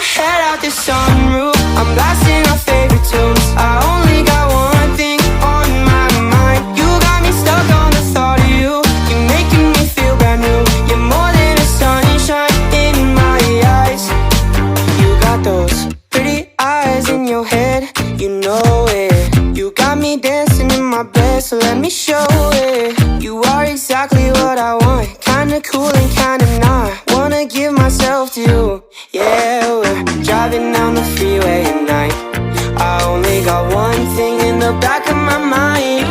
my head out the sunroof, I'm blasting our favorite tunes. I only got one thing on my mind. You got me stuck on the thought of you. You're making me feel brand new. You're more than a sunshine in my eyes. You got those pretty eyes in your head, you know it. You got me dancing in my bed, so let me show it. You are exactly what I want, kinda cool and kinda not. Wanna give myself to you. Yeah, we're driving down the freeway at night. I only got one thing in the back of my mind.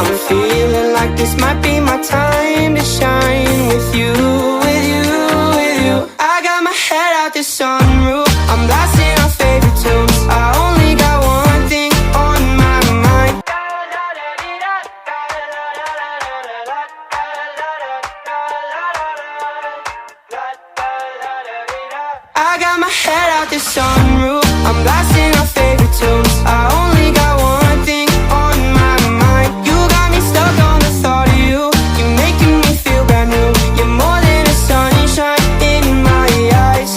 I'm feeling like this might be my time to shine with you, with you, with you. I got my head out the sunroof, I'm blasting our favorite tunes. I only got one thing on my mind. I got my head out the sunroof, I'm blasting our favorite tunes. I only got one thing on my mind. You got me stuck on the thought of you. You're making me feel brand new. You're more than a sunshine in my eyes.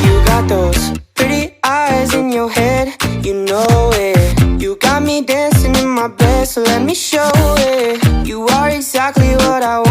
You got those pretty eyes in your head, you know it. You got me dancing in my bed, so let me show it. You are exactly what I want.